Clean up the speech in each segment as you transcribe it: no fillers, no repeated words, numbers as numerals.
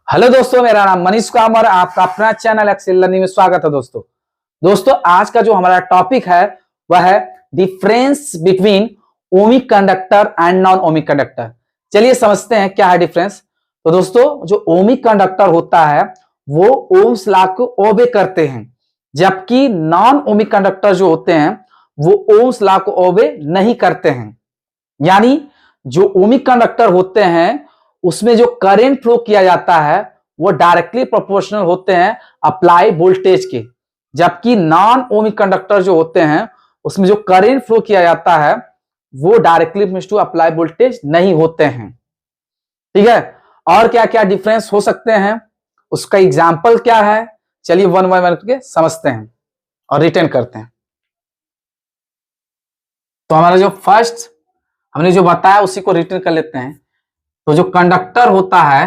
Hello दोस्तों, मेरा नाम मनीष कामर, आपका अपना चैनल एक्सेल लर्निंग में स्वागत है। दोस्तों आज का जो हमारा टॉपिक है वह है difference between ohmic conductor and non ohmic conductor. चलिए समझते हैं क्या है डिफरेंस। तो दोस्तों जो ओमिक कंडक्टर होता है वो ओम्स लॉ को ओबे करते हैं, जबकि नॉन ओमिक कंडक्टर जो होते हैं वो ओम्स लॉ को ओबे नहीं करते हैं। यानी जो ओमिक कंडक्टर होते हैं उसमें जो करंट फ्लो किया जाता है वो डायरेक्टली प्रोपोर्शनल होते हैं अप्लाई वोल्टेज के, जबकि नॉन ओमिक कंडक्टर जो होते हैं उसमें जो करंट फ्लो किया जाता है वो डायरेक्टली टू अप्लाई वोल्टेज नहीं होते हैं। ठीक है, और क्या क्या डिफरेंस हो सकते हैं, उसका एग्जाम्पल क्या है, चलिए वन बाय वन करके समझते हैं और रिटर्न करते हैं। तो हमारा जो फर्स्ट हमने जो बताया उसी को रिटर्न कर लेते हैं। तो जो कंडक्टर होता है,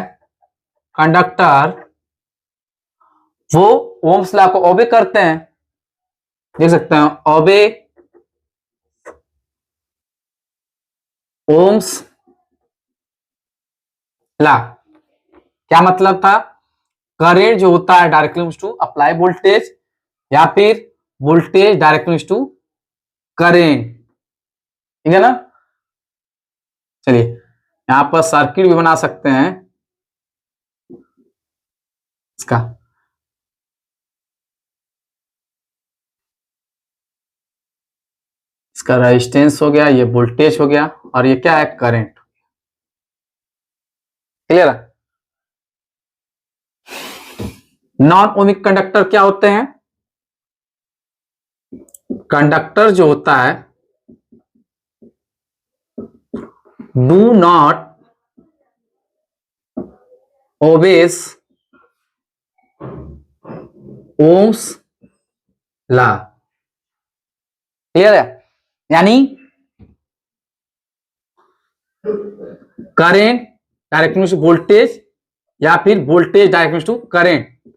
कंडक्टर वो ओम्स लॉ को ओबे करते हैं, देख सकते हैं ओबे ओम्स लॉ। क्या मतलब था, करंट जो होता है डायरेक्टली टू अप्लाई वोल्टेज या फिर वोल्टेज डायरेक्टली टू करंट। ठीक है ना। चलिए यहां पर सर्किट भी बना सकते हैं इसका। इसका रेजिस्टेंस हो गया, ये वोल्टेज हो गया और ये क्या है, करंट। क्लियर है। नॉन ओमिक कंडक्टर क्या होते हैं, कंडक्टर जो होता है do not obeys ohm's law. Clear है। यानी करेंट डायरेक्टली टू वोल्टेज या फिर voltage directly to current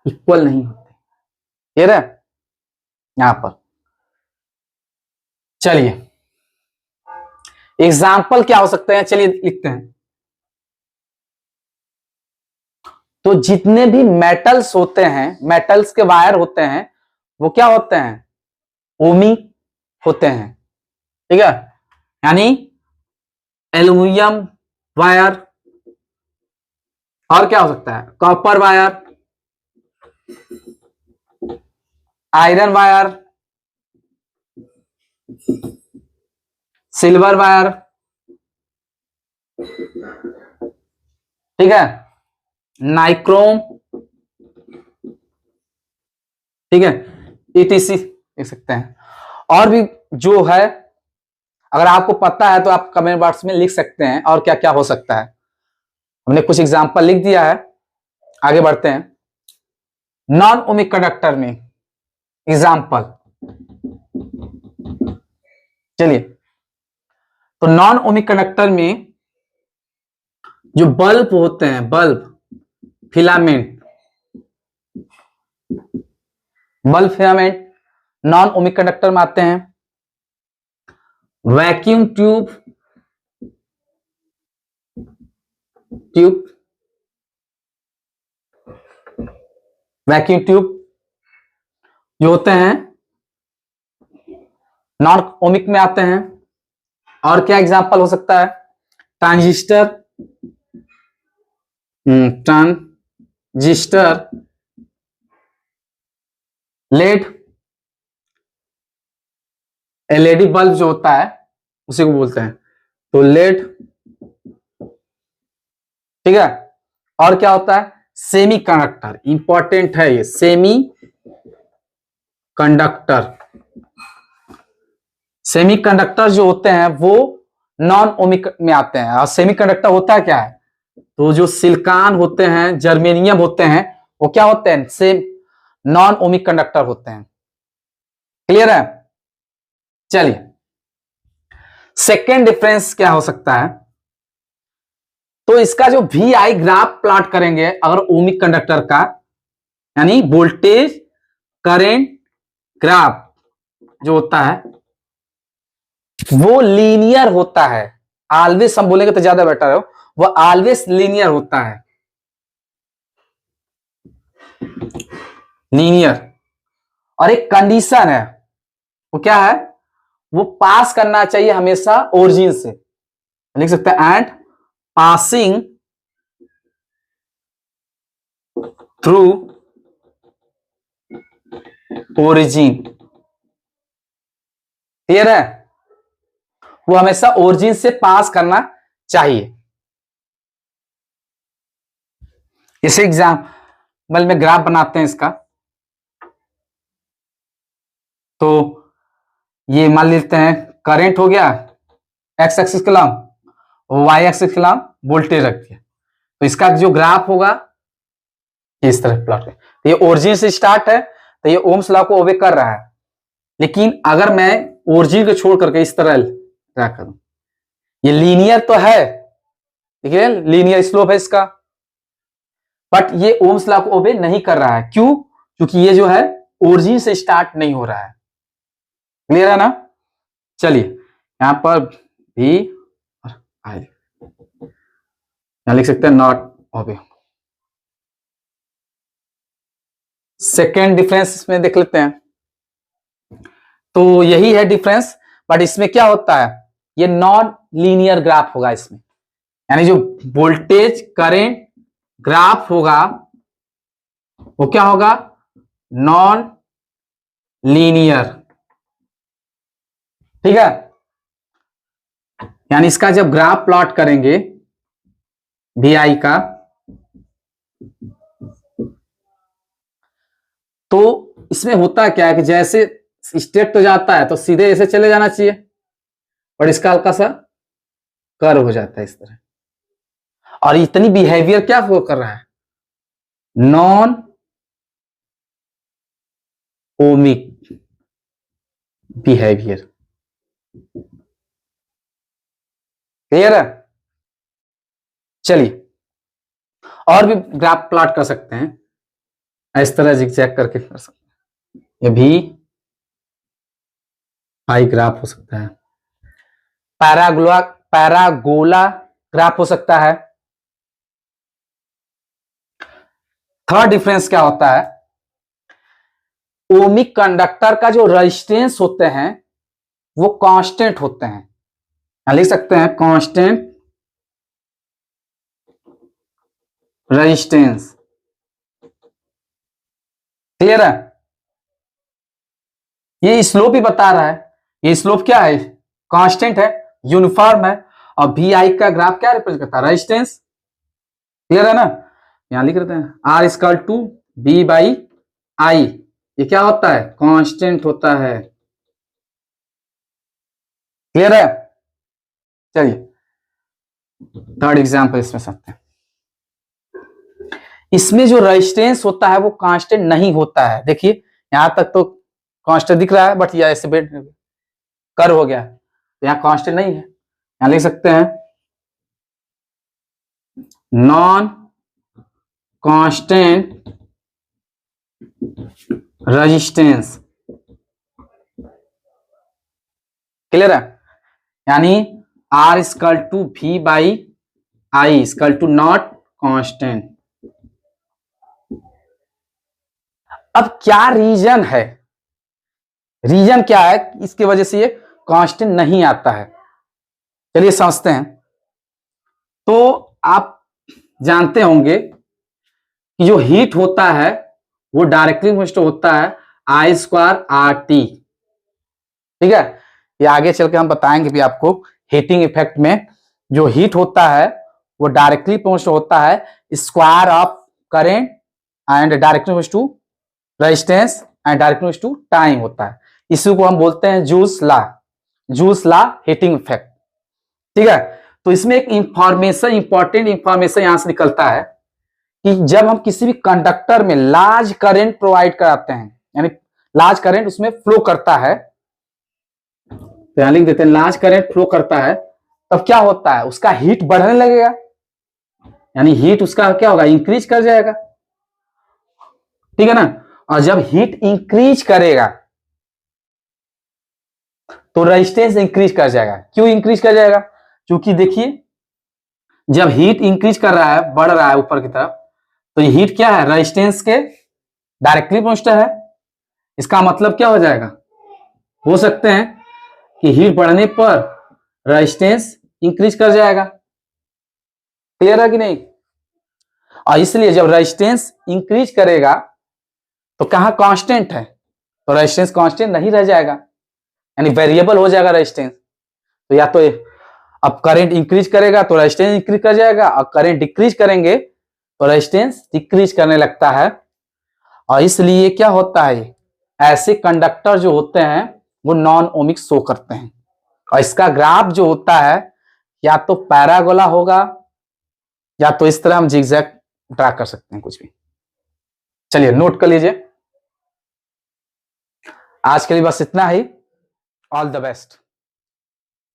equal नहीं होते। क्लियर है। यहां पर चलिए एग्जाम्पल क्या हो सकते हैं, चलिए लिखते हैं। तो जितने भी मेटल्स होते हैं, मेटल्स के वायर होते हैं वो क्या होते हैं, ओमिक होते हैं। ठीक है, यानी एल्यूमिनियम वायर, और क्या हो सकता है, copper wire, iron wire, silver wire. ठीक है, नाइक्रोम। ठीक है, ईटीसी देख सकते हैं। और भी जो है अगर आपको पता है तो आप कमेंट बॉक्स में लिख सकते हैं और क्या क्या हो सकता है। हमने कुछ एग्जांपल लिख दिया है, आगे बढ़ते हैं। नॉन ओमिक कंडक्टर में एग्जांपल, चलिए। तो नॉन ओमिक कंडक्टर में जो बल्ब होते हैं, bulb filament, bulb filament non ohmic conductor में आते हैं। वैक्यूम ट्यूब, वैक्यूम ट्यूब जो होते हैं नॉन ओमिक में आते हैं। और क्या एग्जांपल हो सकता है, transistor, transistor, LED, LED bulb जो होता है उसी को बोलते हैं, तो लेड। ठीक है, और क्या होता है, सेमी कंडक्टर, इंपॉर्टेंट है ये, सेमी कंडक्टर। सेमी कंडक्टर जो होते हैं वो नॉन ओमिक में आते हैं। और सेमी कंडक्टर होता क्या है, तो जो सिलिकॉन होते हैं, जर्मेनियम होते हैं, वो क्या होते हैं, सेम नॉन ओमिक कंडक्टर होते हैं। क्लियर है। चलिए सेकेंड डिफरेंस क्या हो सकता है, तो इसका जो वी आई ग्राफ प्लॉट करेंगे अगर ओमिक कंडक्टर का, यानी वोल्टेज करंट ग्राफ जो होता है वो लीनियर होता है। ऑलवेज हम बोलेंगे तो ज्यादा बेटर है, वो ऑलवेज लीनियर होता है। लीनियर, और एक कंडीशन है, वो क्या है, वो पास करना चाहिए हमेशा ओरिजिन से। लिख सकते हैं and passing through origin. Clear है, वो हमेशा ओरिजिन से पास करना चाहिए। इसे एग्जाम्पल में ग्राफ बनाते हैं इसका। तो ये मान लेते हैं करंट हो गया, एक्स एक्सिस के खिलाफ, वाई एक्सिस के खिलाफ वोल्टेज रख दिया। तो इसका जो ग्राफ होगा इस तरह प्लॉट है। तो ये ओरिजिन से स्टार्ट है, तो ये ओम्स लॉ को ओबे कर रहा है। लेकिन अगर मैं ओरिजिन को छोड़ करके इस तरह क्या करूं, ये लीनियर तो है, देखिए लीनियर स्लोप है इसका, बट ये ओम्स लॉ को ओबे नहीं कर रहा है। क्यों? क्योंकि ये जो है ओरिजिन से स्टार्ट नहीं हो रहा है। क्लियर है ना? चलिए यहां पर भी आई, यहां लिख सकते हैं नॉट ओबे। सेकेंड डिफरेंस इसमें देख लेते हैं। तो यही है डिफरेंस, बट इसमें क्या होता है, ये नॉन लीनियर ग्राफ होगा इसमें, यानी जो वोल्टेज करंट ग्राफ होगा वो क्या होगा, नॉन लीनियर। ठीक है, यानी इसका जब ग्राफ प्लॉट करेंगे वी आई का, तो इसमें होता क्या है कि जैसे स्टेप तो जाता है तो सीधे ऐसे चले जाना चाहिए, और इसका हल्का सा कर्व हो जाता है इस तरह। और इतनी बिहेवियर क्या हो कर रहा है, नॉन ओमिक बिहेवियर। क्लियर है? चलिए और भी ग्राफ प्लॉट कर सकते हैं, इस तरह जिगजैग करके कर सकते हैं। ये भी हाई ग्राफ हो सकता है, पैरागोला ग्राफ हो सकता है। थर्ड डिफरेंस क्या होता है, ओमिक कंडक्टर का जो रेजिस्टेंस होते हैं वो कांस्टेंट होते हैं। यहां लिख सकते हैं कांस्टेंट रेजिस्टेंस। क्लियर है? ये स्लोप ही बता रहा है, ये स्लोप क्या है, कांस्टेंट है, यूनिफॉर्म है, और वी आई का ग्राफ क्या रिप्रेजेंट करता है, रेजिस्टेंस। क्लियर है ना? यहां लिख देते हैं R equal to B by I, ये क्या होता है, कांस्टेंट होता है। क्लियर है? चलिए थर्ड एग्जांपल इसमें सकते हैं। इसमें जो रेजिस्टेंस होता है वो कांस्टेंट नहीं होता है। देखिए यहां तक तो कांस्टेंट दिख रहा है, बट यह ऐसे कर्व हो गया, तो यहां कांस्टेंट नहीं है। यहां लिख सकते हैं नॉन कांस्टेंट रेजिस्टेंस। क्लियर है? यानी R equal to V by I equal to not constant. अब क्या रीजन है, रीजन क्या है इसकी वजह से ये कांस्टेंट नहीं आता है, चलिए समझते हैं। तो आप जानते होंगे कि जो हीट होता है वो डायरेक्टली होता है आई स्क्वायर आर टी। ठीक है, ये आगे चल के हम बताएंगे भी आपको। हीटिंग इफेक्ट में जो हीट होता है वो डायरेक्टली होता है square of current and directly to resistance and directly to time होता है। इसी को हम बोलते हैं joule's law, joule's law heating effect. ठीक है, तो इसमें एक इंफॉर्मेशन, इंपॉर्टेंट इंफॉर्मेशन यहां से निकलता है कि जब हम किसी भी कंडक्टर में लार्ज करंट प्रोवाइड कराते हैं, यानी लार्ज करंट उसमें फ्लो करता है, तो यहां लिख देते हैं लार्ज करंट फ्लो करता है, तब क्या होता है, उसका हीट बढ़ने लगेगा, यानी हीट उसका क्या होगा, इंक्रीज कर जाएगा। ठीक है ना? और जब हीट इंक्रीज करेगा तो रेजिस्टेंस इंक्रीज कर जाएगा। क्यों इंक्रीज कर जाएगा? क्योंकि देखिए जब हीट इंक्रीज कर रहा है, बढ़ रहा है ऊपर की तरफ, तो ये हीट क्या है, रेजिस्टेंस के डायरेक्टली प्रोपोर्शनल है, इसका मतलब क्या हो जाएगा, हो सकते हैं कि हीट बढ़ने पर रेजिस्टेंस इंक्रीज कर जाएगा। क्लियर है कि नहीं? और इसलिए जब रेजिस्टेंस इंक्रीज करेगा तो कहां कांस्टेंट है, तो रेजिस्टेंस कांस्टेंट नहीं रह जाएगा, यानी वेरिएबल हो जाएगा रेजिस्टेंस। तो या तो अब करंट इंक्रीज करेगा तो रेजिस्टेंस इंक्रीज कर जाएगा, और करंट डिक्रीज करेंगे तो रेजिस्टेंस डिक्रीज करने लगता है। और इसलिए क्या होता है, ऐसे कंडक्टर जो होते हैं वो नॉन ओमिक शो करते हैं। और इसका ग्राफ जो होता है या तो पैरागोला होगा या तो इस तरह हम जिगजैग ड्रा कर सकते हैं, कुछ भी। चलिए नोट कर लीजिए। आज के लिए बस इतना ही। All the best.